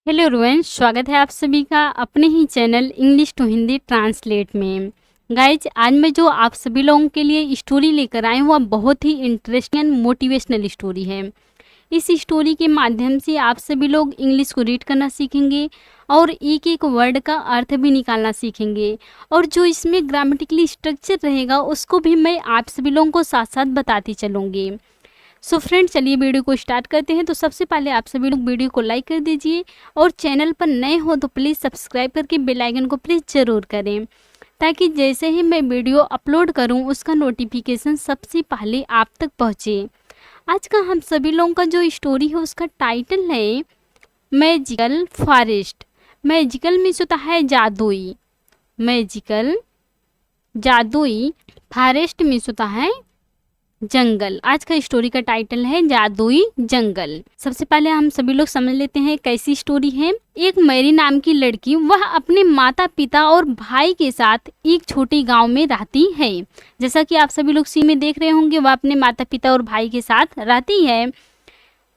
Hello everyone, स्वागत है आप सभी का अपने ही channel English to Hindi translate में। गाइज, आज मैं जो आप सभी लोगों के लिए स्टोरी लेकर आई हूँ वह बहुत ही इंटरेस्टिंग एंड मोटिवेशनल स्टोरी है। इस स्टोरी के माध्यम से आप सभी लोग इंग्लिश को रीड करना सीखेंगे और एक एक वर्ड का अर्थ भी निकालना सीखेंगे, और जो इसमें ग्रामेटिकली स्ट्रक्चर रहेगा उसको भी मैं आप सभी लोगों को साथ साथ बताती चलूँगी। सो फ्रेंड, चलिए वीडियो को स्टार्ट करते हैं। तो सबसे पहले आप सभी लोग वीडियो को लाइक कर दीजिए और चैनल पर नए हो तो प्लीज़ सब्सक्राइब करके बेल आइकन को प्लीज़ ज़रूर करें, ताकि जैसे ही मैं वीडियो अपलोड करूं उसका नोटिफिकेशन सबसे पहले आप तक पहुंचे। आज का हम सभी लोगों का जो स्टोरी है उसका टाइटल है मैजिकल फॉरेस्ट। मैजिकल मीन्स होता है जादुई, मैजिकल जादुई, फॉरेस्ट मीन्स होता है जंगल। आज का स्टोरी का टाइटल है जादुई जंगल। सबसे पहले हम सभी लोग समझ लेते हैं कैसी स्टोरी है। एक मैरी नाम की लड़की, वह अपने माता पिता और भाई के साथ एक छोटे गांव में रहती है। जैसा कि आप सभी लोग सीन में देख रहे होंगे, वह अपने माता पिता और भाई के साथ रहती है।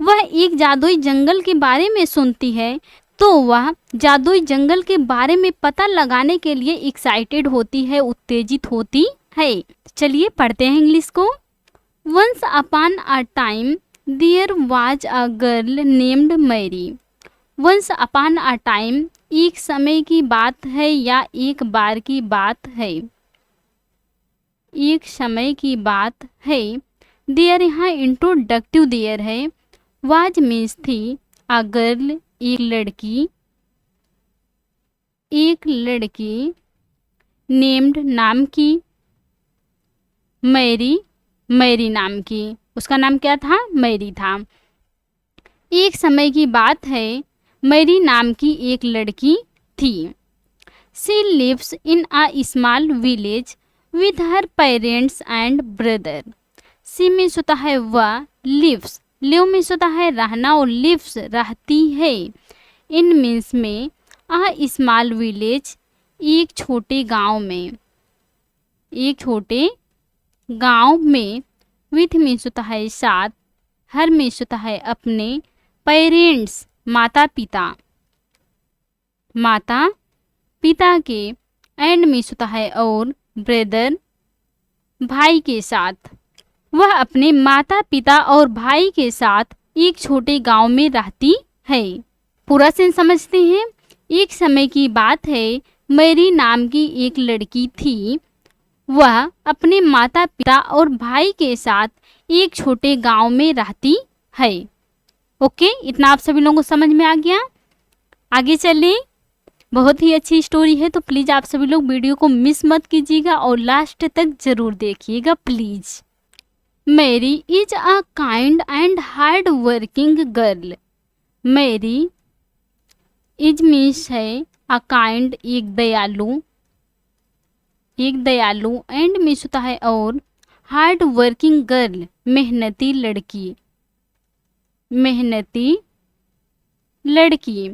वह एक जादुई जंगल के बारे में सुनती है, तो वह जादुई जंगल के बारे में पता लगाने के लिए एक्साइटेड होती है, उत्तेजित होती है। चलिए पढ़ते हैं इंग्लिश को। Once upon a time, there was a girl named Mary. Once upon a time, एक समय की बात है या एक बार की बात है, एक समय की बात है। There यहाँ इंट्रोडक्टिव देयर है। was मीन्स थी, a girl एक लड़की, एक लड़की, named नाम की, मैरी मैरी नाम की, उसका नाम क्या था? मैरी था। एक समय की बात है, मैरी नाम की एक लड़की थी। She lives in a small village with her parents and brother. She means होता है वह, लिव्स, लिव मीन्स होता है रहना और लिव्स रहती है। इन मीन्स में, अ स्मॉल विलेज एक छोटे गांव में, एक छोटे गांव में, विथ मीन्स होता है साथ, हर मीन्स होता है अपने, पेरेंट्स माता पिता, माता पिता के, एंड मीन्स होता है और, ब्रदर भाई के साथ। वह अपने माता पिता और भाई के साथ एक छोटे गांव में रहती है। पूरा सेंस समझते हैं। एक समय की बात है, मैरी नाम की एक लड़की थी। वह अपने माता पिता और भाई के साथ एक छोटे गांव में रहती है। ओके, इतना आप सभी लोगों को समझ में आ गया। आगे चलें। बहुत ही अच्छी स्टोरी है, तो प्लीज़ आप सभी लोग वीडियो को मिस मत कीजिएगा और लास्ट तक ज़रूर देखिएगा please. Mary is a kind and hard working girl. Mary is means है अ काइंड एक दयालु, एक दयालु, एंड मीन्स होता है और, हार्ड वर्किंग गर्ल मेहनती लड़की, मेहनती लड़की।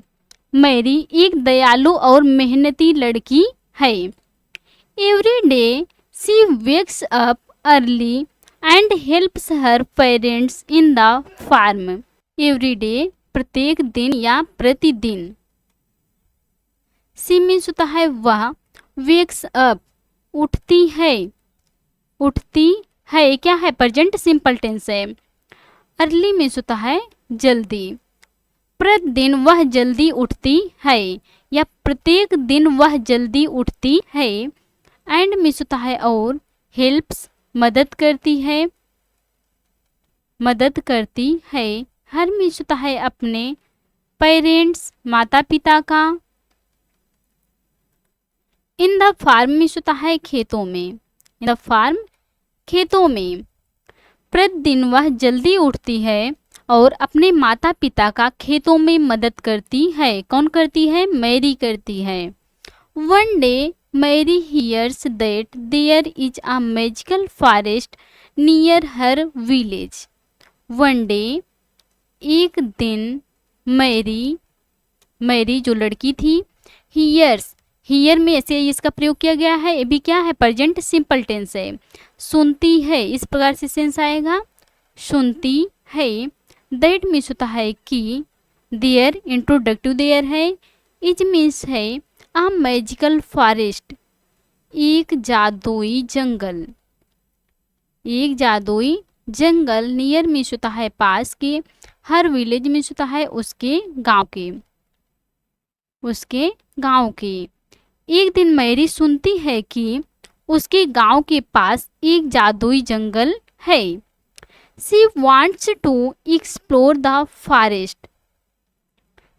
मैरी एक दयालु और मेहनती लड़की है। Every day she wakes up early and helps her parents in the farm. Every day प्रत्येक दिन या प्रतिदिन। शी मीन्स होता है वह, वेक्स अप उठती है, उठती है क्या है? प्रेजेंट सिंपल टेंस है। अर्ली मीन्स होता है जल्दी। प्रतिदिन वह जल्दी उठती है या प्रत्येक दिन वह जल्दी उठती है। एंड मीन्स होता है और, हेल्प्स मदद करती है, मदद करती है। हर मीन्स होता है अपने, पेरेंट्स माता पिता का। इन द फार्म मीन्स होता है खेतों में, इन द फार्म खेतों में। प्रतिदिन वह जल्दी उठती है और अपने माता पिता का खेतों में मदद करती है। कौन करती है? मैरी करती है। One day Mary hears that there is a magical forest near her village. One day एक दिन, मैरी, मैरी जो लड़की थी, हियर्स, हियर में ऐसे इसका प्रयोग किया गया है। ये भी क्या है? प्रेजेंट सिंपल टेंस है। सुनती है, इस प्रकार से सेंस आएगा, सुनती है। दैट मीन्स होता है कि, देयर इंट्रोडक्टिव देयर है। इज मीन्स है अ मैजिकल फॉरेस्ट, एक जादुई जंगल। एक जादुई जंगल, नियर मीन्स होता है पास के, हर विलेज मीन्स होता है उसके गांव के, उसके गांव के। एक दिन मैरी सुनती है कि उसके गांव के पास एक जादुई जंगल है। She wants to explore the forest.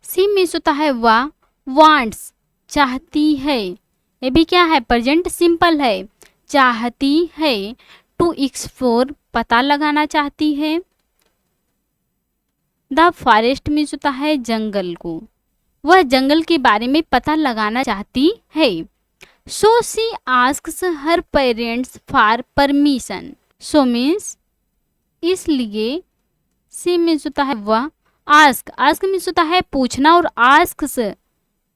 She means होता है वह, वांट्स चाहती है, ये भी क्या है प्रेजेंट सिंपल है, चाहती है। टू एक्सप्लोर पता लगाना चाहती है। द फॉरेस्ट मीन्स होता है जंगल को, वह जंगल के बारे में पता लगाना चाहती है। So she asks her parents for permission. So means इसलिए, सी मीन्स होता है वह, आस्क, आस्क मीन्स होता है पूछना, और आस्क्स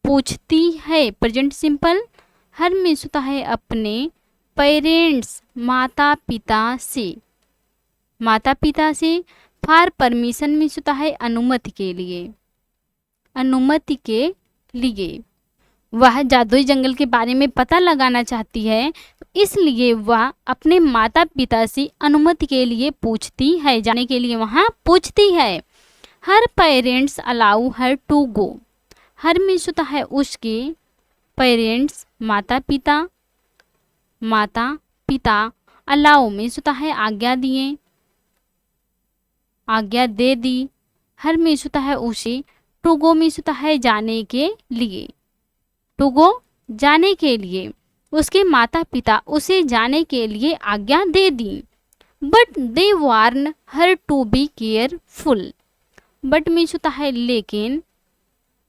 पूछती है प्रेजेंट सिंपल। हर मीन्स होता है अपने, पेरेंट्स माता पिता से, माता पिता से। फॉर परमिशन मीन्स होता है अनुमति के लिए, अनुमति के लिए। वह जादुई जंगल के बारे में पता लगाना चाहती है, तो इसलिए वह अपने माता पिता से अनुमति के लिए पूछती है, जाने के लिए वहाँ पूछती है। Her parents allow her to go. Her means होता है उसके, पेरेंट्स माता पिता, माता पिता। अलाउ मीन्स होता है आज्ञा दिए, आज्ञा दे दी। हर मीन्स होता है उसे, टू गो मीन्स होता है जाने के लिए, टू गो जाने के लिए। उसके माता पिता उसे जाने के लिए आज्ञा दे दी। But they warn her to be careful. But means होता है लेकिन,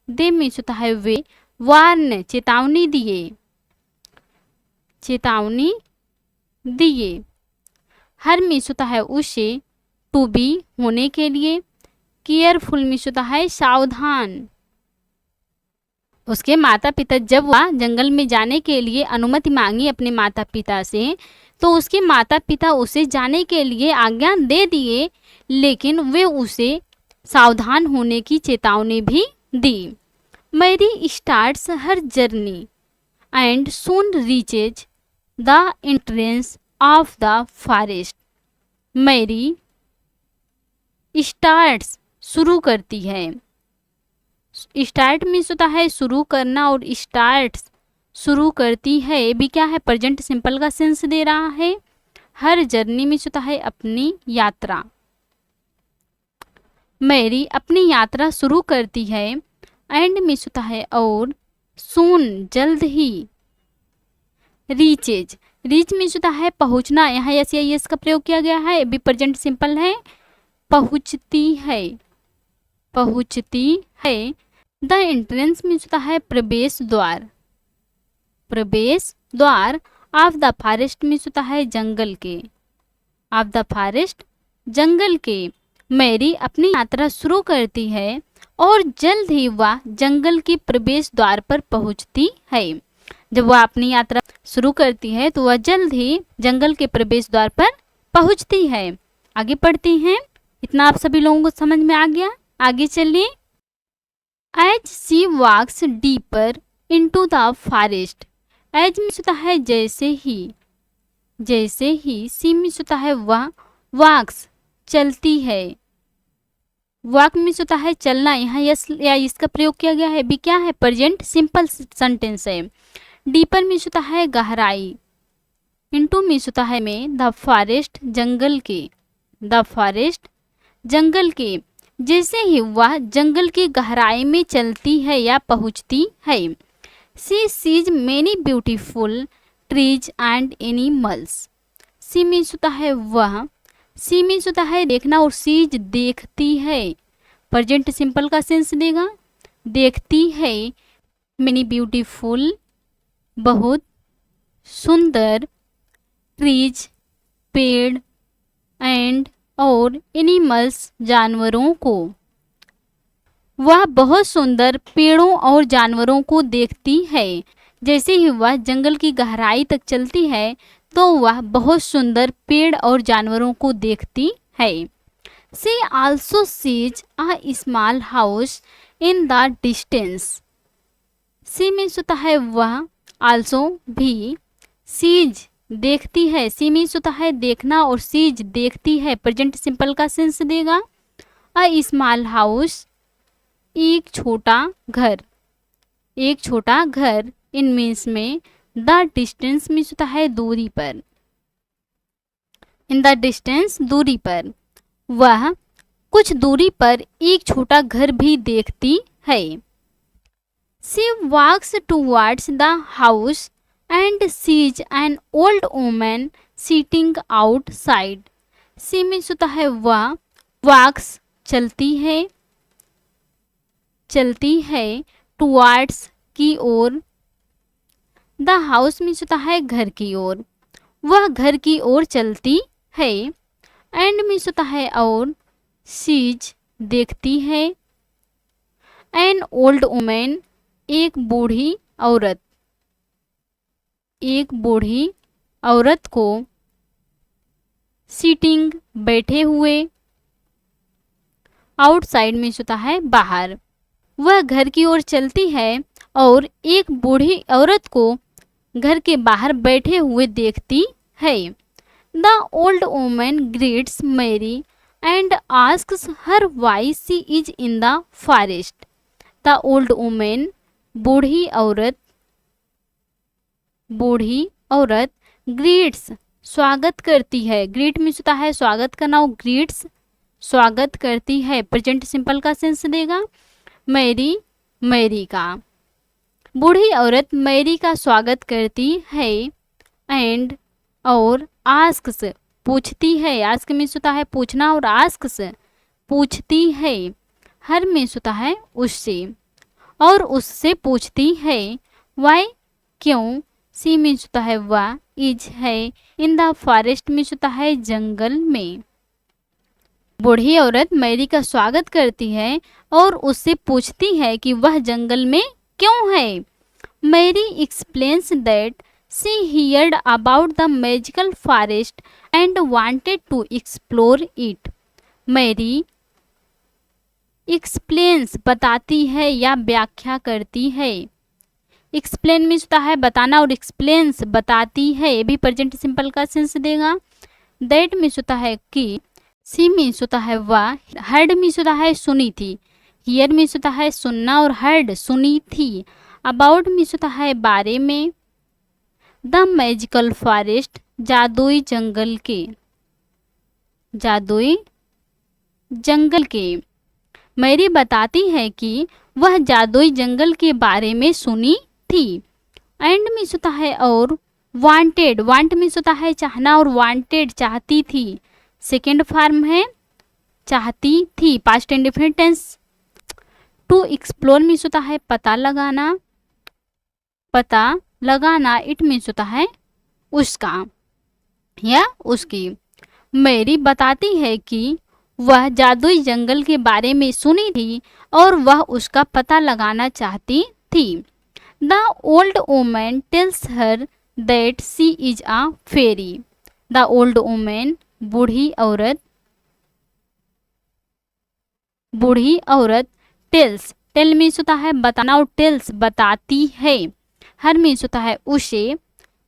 दे मीन्स होता है वे, वार्न चेतावनी दिए, चेतावनी दिए। हर मीन्स होता है उसे, टू बी होने के लिए, केयरफुल मीन्स होता है सावधान। उसके माता पिता जब वह जंगल में जाने के लिए अनुमति मांगी अपने माता पिता से, तो उसके माता पिता उसे जाने के लिए आज्ञा दे दिए, लेकिन वे उसे सावधान होने की चेतावनी भी दी। Mary starts her journey and soon reaches the entrance of the forest. Mary starts शुरू करती है, स्टार्ट मीन्स होता है शुरू करना, और स्टार्ट्स शुरू करती है, ये भी क्या है प्रेजेंट सिंपल का सेंस दे रहा है। हर जर्नी मीन्स होता है अपनी यात्रा। मैरी अपनी यात्रा शुरू करती है, एंड मीन्स होता है और, सून जल्द ही। रीचेज, रीच मीन्स होता है पहुंचना, यहाँ यस या यस का प्रयोग किया गया है, ये भी प्रेजेंट सिंपल है। पहुंचती है, पहुंचती है। द एंट्रेंस मीन्स होता है प्रवेश द्वार, प्रवेश द्वार। ऑफ द फॉरेस्ट मीन्स होता है जंगल के, ऑफ द फॉरेस्ट जंगल के। मैरी अपनी यात्रा शुरू करती है और जल्द ही वह जंगल के प्रवेश द्वार पर पहुंचती है। जब वह अपनी यात्रा शुरू करती है तो वह जल्द ही जंगल के प्रवेश द्वार पर पहुंचती है। आगे पढ़ते हैं। इतना आप सभी लोगों को समझ में आ गया? आगे चलिए। As she walks deeper into the forest. As means होता है जैसे ही, जैसे ही। सी मीन्स होता है वह, वॉक्स चलती है, वॉक मीन्स होता है चलना, यहाँ यस या इसका प्रयोग किया गया है, भी क्या है प्रेजेंट सिंपल सेंटेंस है। डीपर मीन्स होता है गहराई, इनटू मीन्स होता है में, द फॉरेस्ट जंगल के, द फॉरेस्ट जंगल के। जैसे ही वह जंगल की गहराई में चलती है या पहुंचती है। She sees many beautiful trees and animals. She means होता है वह, सी मीन्स होता है देखना, और सीज देखती है, प्रेजेंट सिंपल का सेंस देगा, देखती है। मेनी ब्यूटीफुल बहुत सुंदर, ट्रीज पेड़, एंड और एनिमल्स जानवरों को। वह बहुत सुंदर पेड़ों और जानवरों को देखती है। जैसे ही वह जंगल की गहराई तक चलती है तो वह बहुत सुंदर पेड़ और जानवरों को देखती है। She also sees a small house in the distance. She means होता है वह, आल्सो भी, सीज देखती है, सी मीन्स होता है देखना और सीज देखती है, प्रेजेंट सिंपल का सेंस देगा। अ स्मॉल हाउस एक छोटा घर, एक छोटा घर, इन मीन्स में, द डिस्टेंस मीन्स होता है दूरी पर, इन द डिस्टेंस दूरी पर, वह कुछ दूरी पर एक छोटा घर भी देखती है। She walks towards the house and sees an old woman sitting outside. She means होता है वह, वॉक्स चलती है, चलती है, टूवर्ड्स की ओर, द हाउस मीन्स होता है घर की ओर, वह घर की ओर चलती है, एंड मीन्स होता है और, सीज देखती है, एन ओल्ड वुमेन एक बूढ़ी औरत, एक बूढ़ी औरत को, सीटिंग बैठे हुए, आउटसाइड मीन्स होता है बाहर, वह घर की ओर चलती है और एक बूढ़ी औरत को घर के बाहर बैठे हुए देखती है। The old woman greets Mary and asks her why she is in the forest. The old woman बूढ़ी औरत, बूढ़ी औरत, ग्रीट्स स्वागत करती है, ग्रीट मीन्स होता है स्वागत करना और ग्रीट्स स्वागत करती है, प्रेजेंट सिंपल का सेंस देगा। मैरी, मैरी का, बूढ़ी औरत मैरी का स्वागत करती है, एंड और, आस्क्स पूछती है, आस्क मीन्स होता है पूछना और आस्क्स पूछती है, हर मीन्स होता है उससे और उससे पूछती है, वाई क्यों, सी मीन्स होता है वह, इज है, इन द फॉरेस्ट मीन्स होता है जंगल में। बूढ़ी औरत मैरी का स्वागत करती है और उससे पूछती है कि वह जंगल में क्यों है। Mary explains that she heard about the magical forest and wanted to explore it. Mary explains बताती है या व्याख्या करती है, एक्सप्लेन मीन्स होता है बताना और एक्सप्लेन्स बताती है, ये भी प्रेजेंट सिंपल का सेंस देगा। दैट मीन्स होता है कि, सी मीन्स होता है वह, हर्ड मीन्स होता है सुनी थी, हियर मीन्स होता है सुनना और हर्ड सुनी थी, अबाउट मीन्स होता है बारे में, द मैजिकल फॉरेस्ट जादुई जंगल के, जादुई जंगल के। मैरी बताती है कि वह जादुई जंगल के बारे में सुनी थी, एंड मीन्स होता है और, वांटेड, वांट मीन्स होता है चाहना और वांटेड चाहती थी, सेकेंड फॉर्म है चाहती थी, past indefinite tense. To explore means होता है पता लगाना, पता लगाना, इट मीन्स होता है उसका या उसकी। मैरी बताती है कि वह जादुई जंगल के बारे में सुनी थी और वह उसका पता लगाना चाहती थी। The old woman tells her that she is a fairy. The old woman बूढ़ी औरत, बूढ़ी औरत, टेल्स, टेल मीन्स होता है बताना और टेल्स बताती है, हर मीन्स होता है उसे,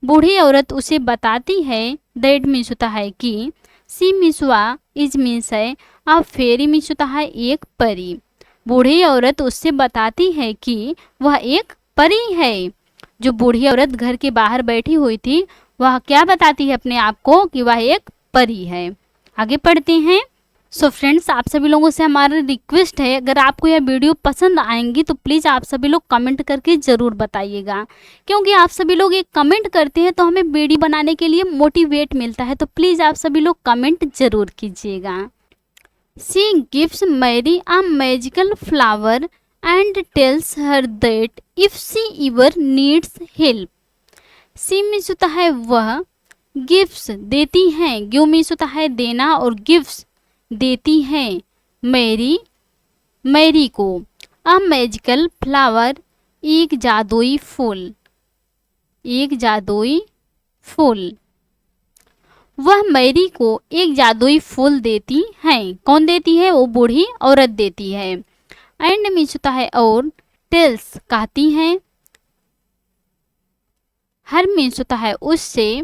बूढ़ी औरत उसे बताती है, दैट मीन्स होता है कि, सी मीन्स वा, इज मीन्स है, अब फेरी मीन्स होता है एक परी, बूढ़ी औरत उससे बताती है कि वह एक परी है। जो बूढ़ी औरत घर के बाहर बैठी हुई थी वह क्या बताती है अपने आप को कि वह एक परी है। आगे पढ़ते हैं। सो फ्रेंड्स, आप सभी लोगों से हमारा रिक्वेस्ट है, अगर आपको यह वीडियो पसंद आएंगी तो प्लीज़ आप सभी लोग कमेंट करके ज़रूर बताइएगा, क्योंकि आप सभी लोग एक कमेंट करते हैं तो हमें वीडियो बनाने के लिए मोटिवेट मिलता है, तो प्लीज़ आप सभी लोग कमेंट ज़रूर कीजिएगा। She gives Mary a magical flower and tells her that if she ever needs help. She means होता है वह, गिफ्ट्स देती हैं, गिव मीन्स होता है देना और गिफ्ट्स देती हैं मैरी, मैरी को, अ मैजिकल फ्लावर एक जादुई फूल, एक जादुई फूल, वह मैरी को एक जादुई फूल देती है। कौन देती है? वो बूढ़ी औरत देती है। एंड मीन्स होता है और, टेल्स कहती हैं, हर मीन्स होता है उससे,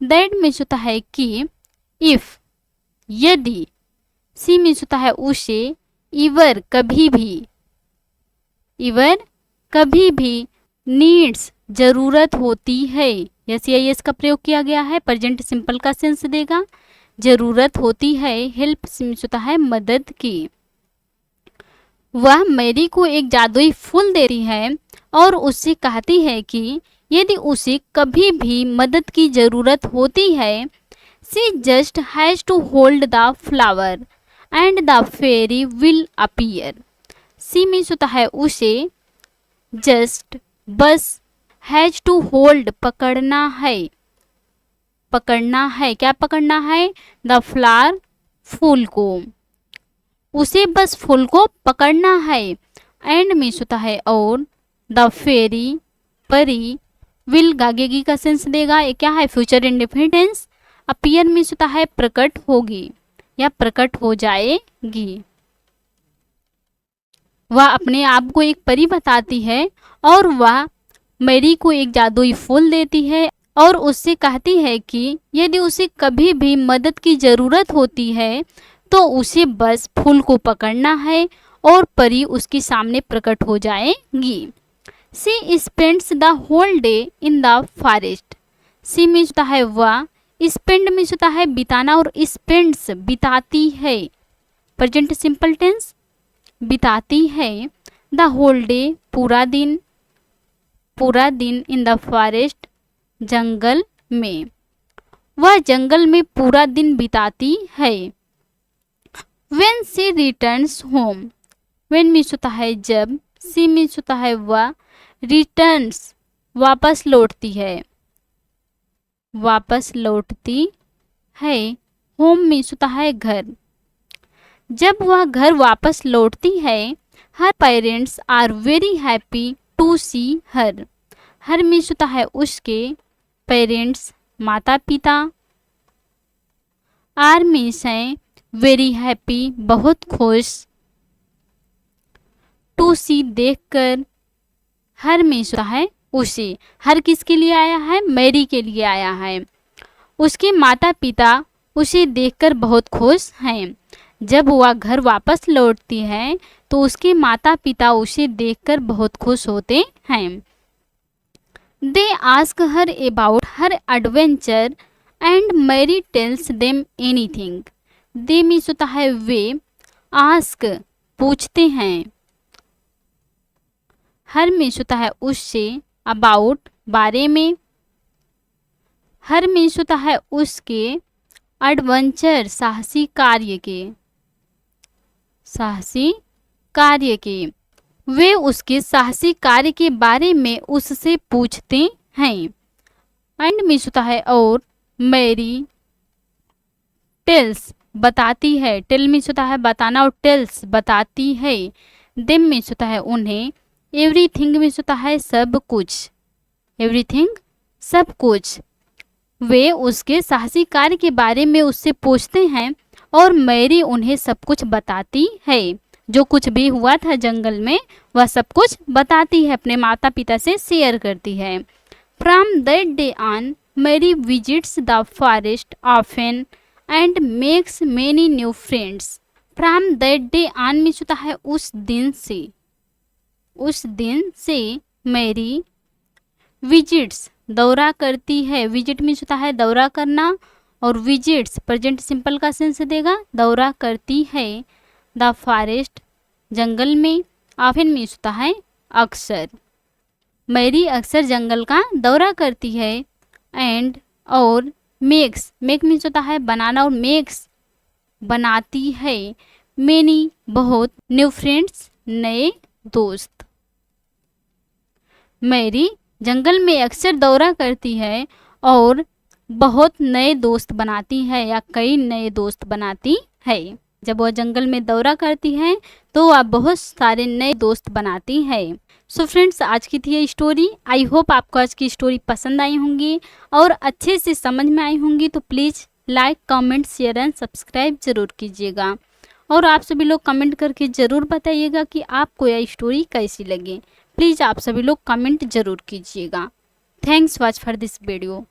दैट मीन्स होता है कि, इफ यदि, सी मीन्स होता है उसे, इवर कभी भी, इवर कभी भी, नीड्स जरूरत होती है, यस या यस का प्रयोग किया गया है, प्रेजेंट सिंपल का सेंस देगा, जरूरत होती है, हेल्प मीन्स होता है मदद की। वह मैरी को एक जादुई फूल देती है और उससे कहती है कि यदि उसे कभी भी मदद की जरूरत होती है, she just has to hold the flower and the fairy will appear. She means होता है उसे, जस्ट बस, हैज टू होल्ड पकड़ना है, पकड़ना है, क्या पकड़ना है? द फ्लावर, फूल को, उसे बस फूल को पकड़ना है। एंड मीन्स होता है और, द फेरी, परी, विल गागेगी का सेंस देगा, ये क्या है? Future indefinite tense. Appear means होता है प्रकट होगी या प्रकट हो जाएगी। वह अपने आप को एक परी बताती है और वह मैरी को एक जादुई फूल देती है और उससे कहती है कि यदि उसे कभी भी मदद की ज़रूरत होती है तो उसे बस फूल को पकड़ना है और परी उसके सामने प्रकट हो जाएगी। She spends the whole day in the forest. She means होता है वह, स्पेंड मीन्स होता है बिताना और स्पेंड्स बिताती है, प्रेजेंट सिंपल टेंस, बिताती है, द होल डे पूरा दिन, पूरा दिन, इन द फॉरेस्ट जंगल में, वह जंगल में पूरा दिन बिताती है। When she returns home, when means होता है जब, she मीन्स होता है वह, returns वापस लौटती है, वापस लौटती है, home मीन्स होता है घर, जब वह घर वापस लौटती है, her parents are very happy to see her। Her means होता है उसके, पेरेंट्स माता पिता, आर मीन्स है वेरी हैप्पी बहुत खुश, टू सी देखकर, हर मीन्स होता है उसे, हर किसके लिए आया है? मैरी के लिए आया है। उसके माता पिता उसे देखकर बहुत खुश हैं। जब वह घर वापस लौटती है तो उसके माता पिता उसे देखकर बहुत खुश होते हैं। They ask her about her adventure and Mary tells them anything. They means होता है वे, आस्क पूछते हैं, हर मीन्स होता है उससे, अबाउट बारे में, हर मीन्स होता है उसके, एडवेंचर साहसी कार्य के, साहसी कार्य के, वे उसके साहसी कार्य के बारे में उससे पूछते हैं। एंड मीन्स होता है और, मैरी टेल्स बताती है, टेल मीन्स होता है बताना और टेल्स बताती है, देम मीन्स होता है उन्हें, एवरीथिंग मीन्स होता है सब कुछ, एवरीथिंग सब कुछ, वे उसके साहसी कार्य के बारे में उससे पूछते हैं और मैरी उन्हें सब कुछ बताती है। जो कुछ भी हुआ था जंगल में वह सब कुछ बताती है, अपने माता पिता से शेयर करती है। From that day on Mary visits the forest often and makes many new friends. From that day on means होता है उस दिन से, उस दिन से मैरी विजिट्स दौरा करती है, विजिट मीन्स होता है दौरा करना और विजिट्स प्रेजेंट सिंपल का सेंस देगा, दौरा करती है, द फॉरेस्ट जंगल में, ऑफन मीन्स होता है अक्सर, मैरी अक्सर जंगल का दौरा करती है, एंड और मेक्स, मेक मीन्स होता है बनाना और मेक्स बनाती है, मेनी बहुत, न्यू फ्रेंड्स नए दोस्त। मैरी जंगल में अक्सर दौरा करती है और बहुत नए दोस्त बनाती है या कई नए दोस्त बनाती है। जब वह जंगल में दौरा करती है तो वह बहुत सारे नए दोस्त बनाती है। सो फ्रेंड्स, आज की थी ये स्टोरी। आई होप आपको आज की स्टोरी पसंद आई होंगी और अच्छे से समझ में आई होंगी। तो please like, comment, share and subscribe जरूर कीजिएगा। और आप सभी लोग कमेंट करके ज़रूर बताइएगा कि आपको यह स्टोरी कैसी लगी। प्लीज़ आप सभी लोग कमेंट ज़रूर कीजिएगा। Thanks watch for this video.